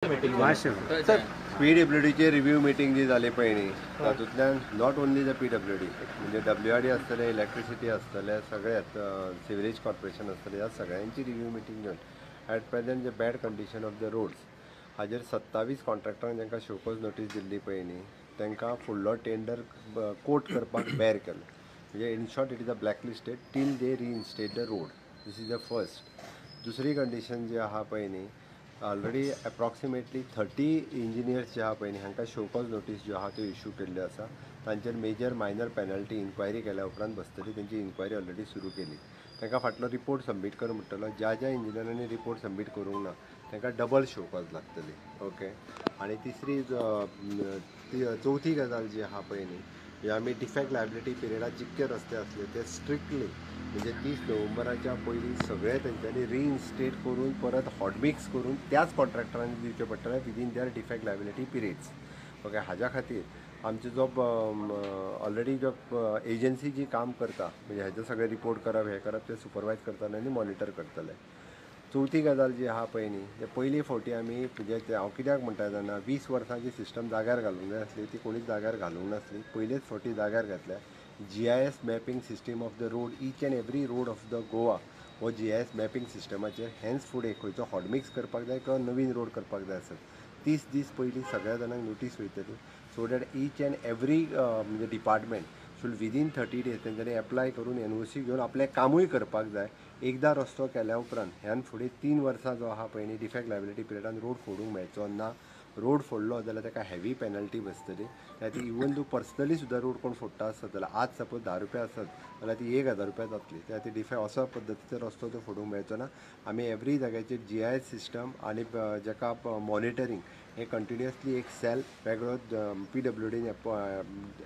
Sir PWDचे review meeting जी जाली पळय न्ही तातूंतल्यान नॉट ओन्ली द PWD म्हणजे WRD आसतले इलेक्ट्रिसिटी आसतले सगळे सिवरेज कॉर्पोरेशन आसतले ह्या सगळ्यांची रिव्ह्यू मिटींग घेवन ॲट प्रेझेंट जे bad condition of the roads हाजेर 27 कॉन्ट्रॅक्टरांक जांकां शोकोज नोटीस दिल्ली पळय न्ही तांकां फुडलो टेंडर कोट करपाक बॅर केलो म्हणजे in short it is a blacklisted till they reinstate the road this is the first. दुसरी कंडिशन जी आहा पळय न्ही ऑलरेडी एप्रॉक्सिमेटली 30 इंजिनियर्स जे आहा पळय न्ही हांकां शोकॉज नोटीस ज्यो आहा त्यो इश्यू केल्ल्यो आसा. तांचेर मेजर मायनर पेनल्टी इन्क्वायरी केल्या उपरांत बसतली. तेंची इन्क्वायरी ऑलरेडी सुरू केली. तांकां फाटलो रिपोर्ट सबमीट कर म्हणटलो. ज्या ज्या इंजिनियरांनी रिपोर्ट सबमीट करूंक ना तांकां डबल शोकॉज लागतली. ओके. आनी तिसरी चवथी गजाल जी आहा पळय न्ही म्हणजे आमी डिफेक्ट लायबिलिटी पिरियडात जितके रस्ते आसले ते स्ट्रिक्टली म्हणजे 30 नोव्हेंबराच्या पयलीं सगळे तेंच्यांनी रिइन्स्टेट करून परत हॉटमिक्स करून त्याच कॉन्ट्रॅक्टरांनी दिवचे पडटले within their defect liability periods. Okay. हाज्या खातीर आमचे जो ऑलरेडी जो एजन्सी जी काम करता म्हणजे हेजे सगळे रिपोर्ट करप हे करप ते सुपरवायज करतले आनी मॉनिटर करतले. चवथी गजाल जी आहा पळय न्ही ते पयलीं फावटी आमी म्हणजे हांव कित्याक म्हणटा तेन्ना 20 वर्सांची सिस्टम जाग्यार घालूंक जाय आसली ती कोणीच जाग्यार घालूंक नासली. पयलेच फावटी जाग्यार घातल्या. GIS mapping system of the road each and every road of the Goa हो GIS मॅपिंग सिस्टमाचेर हेन्स फुडें खंयचो हॉटमिक्स करपाक जाय किंवा नवीन रोड करपाक जाय आसत 30 दीस पयलीं सगळ्या जाणांक नोटीस वयतली so that each and every म्हणजे डिपार्टमेंट शूड विदीन 30 डेज तेंच्यांनी एप्लाय करून NOC घेवन आपलें कामूय करपाक जाय. एकदां रस्तो केल्या उपरांत ह्यान फुडें 3 वर्सां जो आहा पळय न्ही डिफेक्ट लायबिलिटी पिरियडान रोड फोडूंक मेळचो ना. रोड फोडलो जाल्यार ताका हेवी पेनल्टी बसतली. ती इवन तूं पर्सनली सुद्दां रोड कोण फोडटा आसत जाल्यार आज सपोज 10 रुपया आसत जाल्यार ती 1000 रुपया जातली. ती डिफेक्ट असो पद्दतीचो रस्तो तो फोडूंक मेळचो ना. आमी एवरी जाग्याचेर GIS सिस्टम आनी जाका मॉनिटरींग हे कंटिन्युअसली एक सेल वेगळो PWDन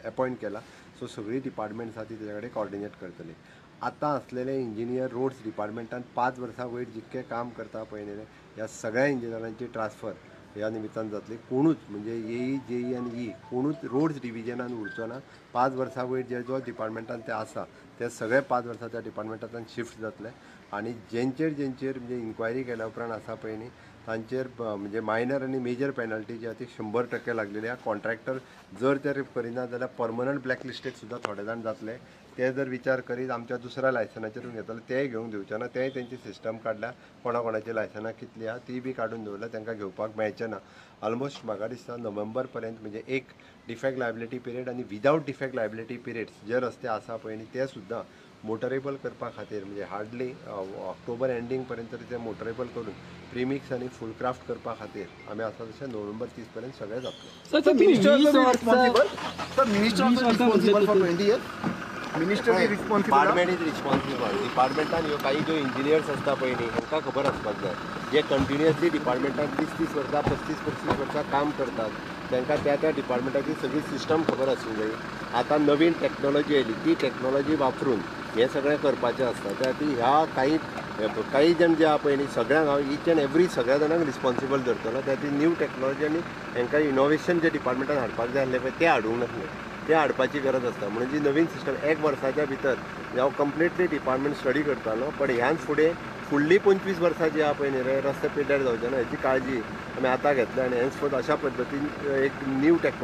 अपॉयंट केला. सो सगळी डिपार्टमेंट्स आसा ती तेजे कडेन कॉर्डिनेट करतली. आतां असलेले इंजिनियर रोड्स डिपार्टमेंटान 5 वर्सां वयर जितके काम करता पळय न्ही ह्या सगळ्या इंजिनियरांची ट्रान्सफर ह्या निमित्तान जातली. कोणूच म्हणजे AE JE आनी कोणूच रोड्स डिविजनान उरचो ना. 5 वर्सां वयर जो डिपार्टमेंटान ते आसा ते सगळे 5 वर्सां त्या डिपार्टमेंटांतल्यान शिफ्ट जातले. आनी जेंचेर म्हणजे इन्क्वायरी केल्या उपरांत आसा पळय न्ही तांचेर म्हणजे मायनर आनी मेजर पेनल्टी जी आहा ती 100% लागलेली आहा. कॉन्ट्रॅक्टर जर ते करिना जाल्यार परमनंट ब्लॅकलिस्टेड सुद्दां थोडे जाण जातले. ते जर विचार करीत आमच्या दुसऱ्या लायसनाचेर घेतले तेय घेवंक दिवचे ना. तेय तेंची सिस्टम काडल्या कोणाची लायसनां कितली आहा ती बी काडून दवरल्या तांकां घेवपाक मेळचें ना. ऑलमोस्ट म्हाका दिसता नोव्हेंबर पर्यंत म्हणजे एक डिफेक्ट लायबिलिटी पिरियड आनी विदाउट डिफेक्ट लायबिलिटी पिरियड्स जे रस्ते आसा पळय न्ही ते सुद्दां मोटरेबल करपा खातीर म्हणजे हार्डली ऑक्टोबर एंडींग पर्यंत ते मोटरेबल करून प्रीमिक्स आनी फूल क्राफ्ट करपा खातीर आमी आसा तशें नोव्हेंबर 30 पर्यंत सगळें जातलें. Department is responsible. डिपार्टमेंटान ह्यो काही ज्यो इंजिनियर्स आसता पळय न्ही हांकां खबर आसपाक जाय जे कंटिन्युअसली डिपार्टमेंटान 30 वर्सां 35 वर्सां काम करतात तांकां त्या डिपार्टमेंटाची सगळी सिस्टम खबर आसूंक जाय. आतां नवीन टॅक्नॉलॉजी येयली ती टॅक्नॉलॉजी वापरून हें सगळें करपाचें आसता. त्या खातीर ह्या काही जण जे आहा पळय न्ही सगळ्यांक हांव ईच एंड एवरी सगळ्या जाणांक रिस्पॉन्सिबल धरतलो. त्या खातीर न्यू टॅक्नॉलॉजी आनी हांकां इनोवेशन जे डिपार्टमेंटान हाडपाक जाय आसलें पळय ते हाडूंक नासलें ते हाडपाची गरज आसता. म्हणून जी नवीन सिस्टम 1 वर्साच्या भितर हांव कंप्लिटली डिपार्टमेंट स्टडी करतालो पण ह्याच फुडें फुडलीं 25 वर्सां जी आहा पळय न्ही रे रस्ते पिड्ड्यार जावचे ना हेची काळजी आमी आतां घेतल्या आनी हेन्स फोर्थ अशा पद्दतीन एक न्यू टॅक्नॉलॉजी